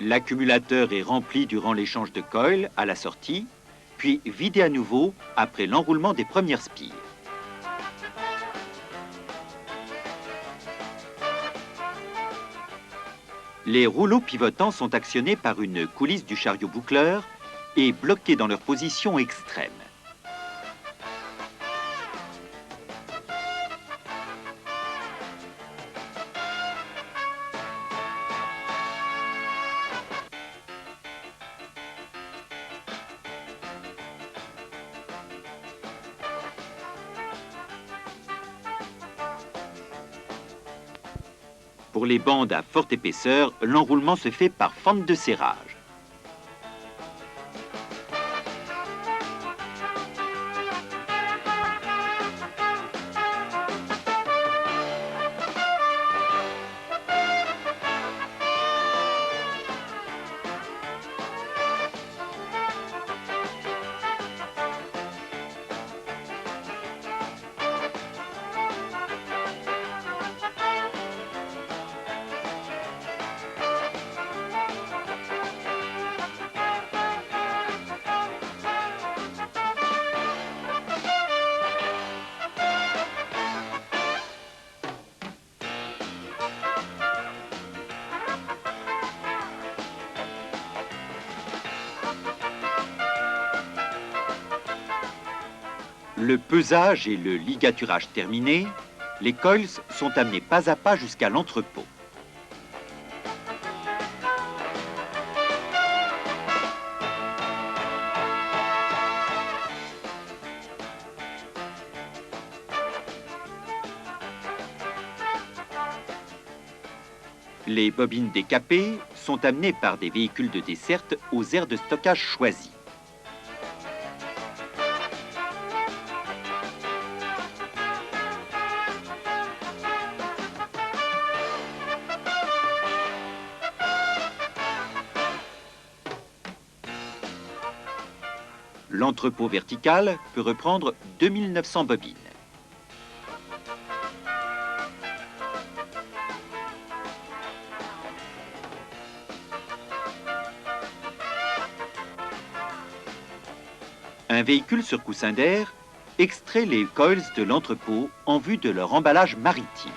L'accumulateur est rempli durant l'échange de coils à la sortie, puis vidé à nouveau après l'enroulement des premières spires. Les rouleaux pivotants sont actionnés par une coulisse du chariot boucleur et bloqués dans leur position extrême. Pour les bandes à forte épaisseur, l'enroulement se fait par fente de serrage. Le pesage et le ligaturage terminés, les coils sont amenés pas à pas jusqu'à l'entrepôt. Les bobines décapées sont amenées par des véhicules de desserte aux aires de stockage choisis. L'entrepôt vertical peut reprendre 2900 bobines. Un véhicule sur coussin d'air extrait les coils de l'entrepôt en vue de leur emballage maritime.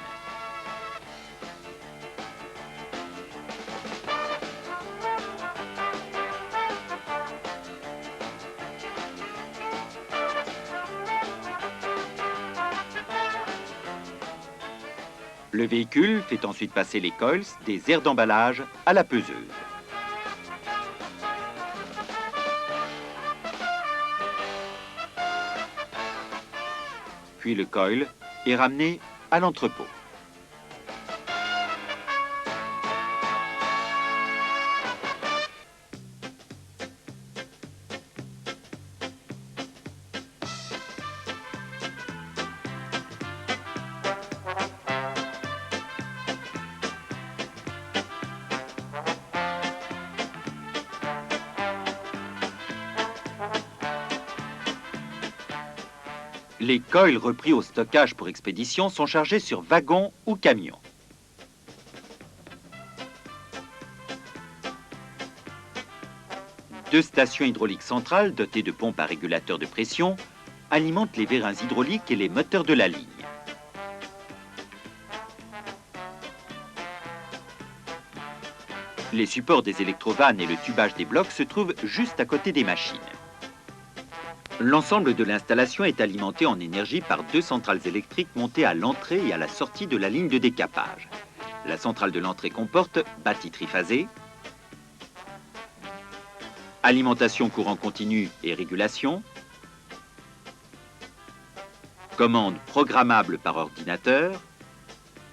Le véhicule fait ensuite passer les coils des aires d'emballage à la peseuse. Puis le coil est ramené à l'entrepôt. Les coils repris au stockage pour expédition sont chargés sur wagons ou camions. Deux stations hydrauliques centrales dotées de pompes à régulateur de pression alimentent les vérins hydrauliques et les moteurs de la ligne. Les supports des électrovannes et le tubage des blocs se trouvent juste à côté des machines. L'ensemble de l'installation est alimenté en énergie par deux centrales électriques montées à l'entrée et à la sortie de la ligne de décapage. La centrale de l'entrée comporte bâti triphasé, alimentation courant continu et régulation, commande programmable par ordinateur,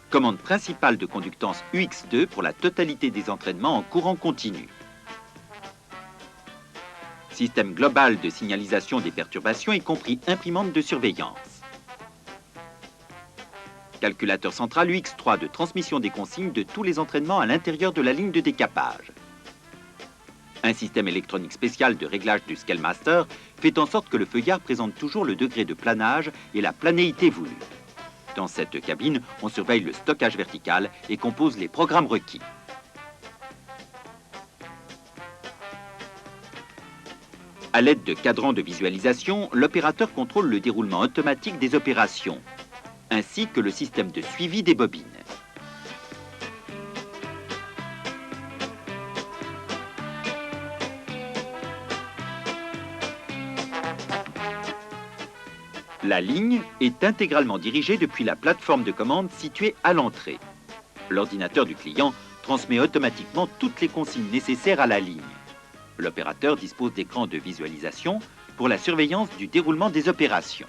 commande principale de conductance UX2 pour la totalité des entraînements en courant continu. Système global de signalisation des perturbations, y compris imprimante de surveillance. Calculateur central UX3 de transmission des consignes de tous les entraînements à l'intérieur de la ligne de décapage. Un système électronique spécial de réglage du Scalemaster fait en sorte que le feuillard présente toujours le degré de planage et la planéité voulue. Dans cette cabine, on surveille le stockage vertical et compose les programmes requis. À l'aide de cadrans de visualisation, l'opérateur contrôle le déroulement automatique des opérations, ainsi que le système de suivi des bobines. La ligne est intégralement dirigée depuis la plateforme de commande située à l'entrée. L'ordinateur du client transmet automatiquement toutes les consignes nécessaires à la ligne. L'opérateur dispose d'écrans de visualisation pour la surveillance du déroulement des opérations.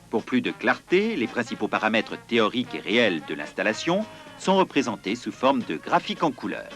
Pour plus de clarté, les principaux paramètres théoriques et réels de l'installation sont représentés sous forme de graphiques en couleur.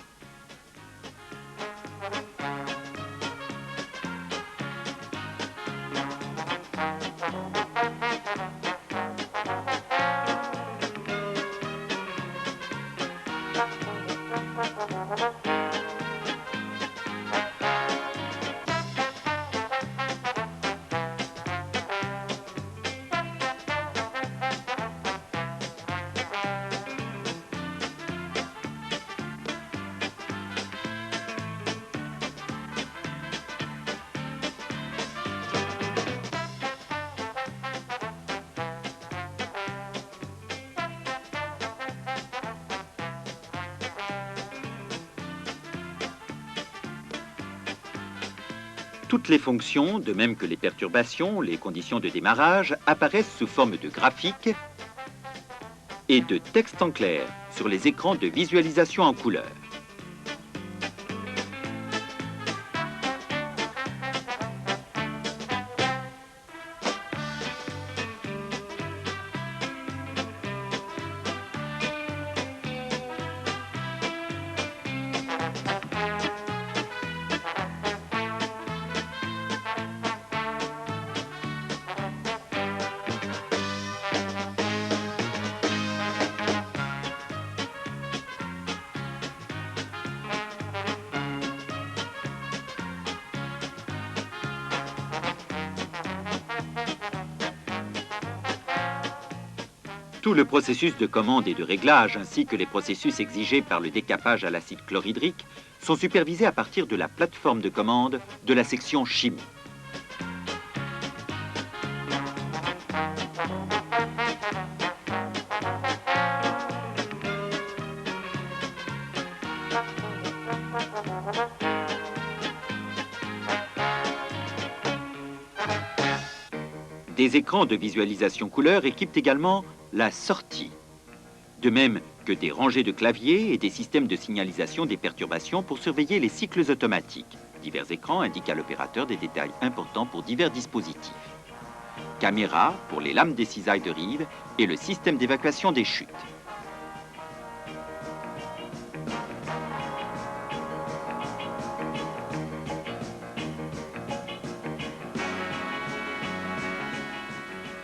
Toutes les fonctions, de même que les perturbations, les conditions de démarrage, apparaissent sous forme de graphiques et de texte en clair sur les écrans de visualisation en couleur. Tout le processus de commande et de réglage, ainsi que les processus exigés par le décapage à l'acide chlorhydrique, sont supervisés à partir de la plateforme de commande de la section chimie. Des écrans de visualisation couleur équipent également la sortie, de même que des rangées de claviers et des systèmes de signalisation des perturbations pour surveiller les cycles automatiques. Divers écrans indiquent à l'opérateur des détails importants pour divers dispositifs. Caméra pour les lames des cisailles de rive et le système d'évacuation des chutes.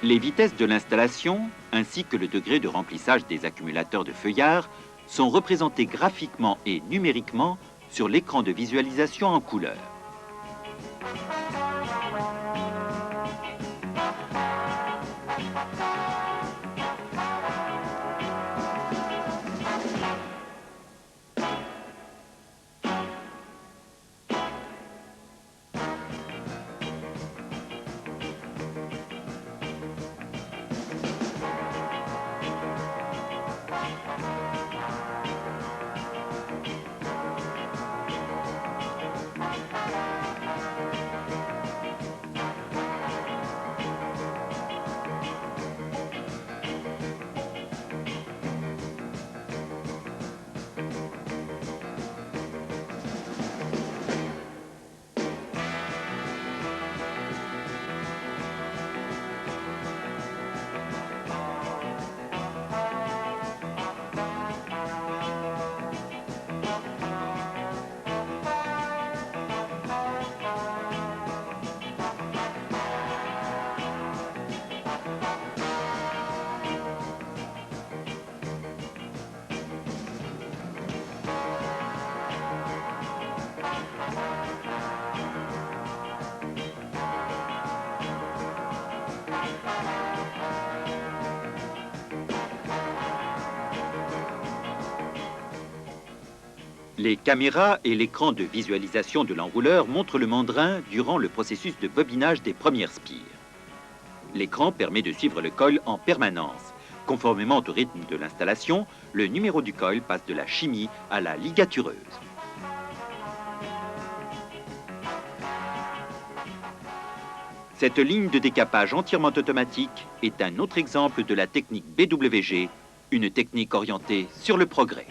Les vitesses de l'installation, ainsi que le degré de remplissage des accumulateurs de feuillard, sont représentés graphiquement et numériquement sur l'écran de visualisation en couleur. Les caméras et l'écran de visualisation de l'enrouleur montrent le mandrin durant le processus de bobinage des premières spires. L'écran permet de suivre le coil en permanence. Conformément au rythme de l'installation, le numéro du coil passe de la chimie à la ligatureuse. Cette ligne de décapage entièrement automatique est un autre exemple de la technique BWG, une technique orientée sur le progrès.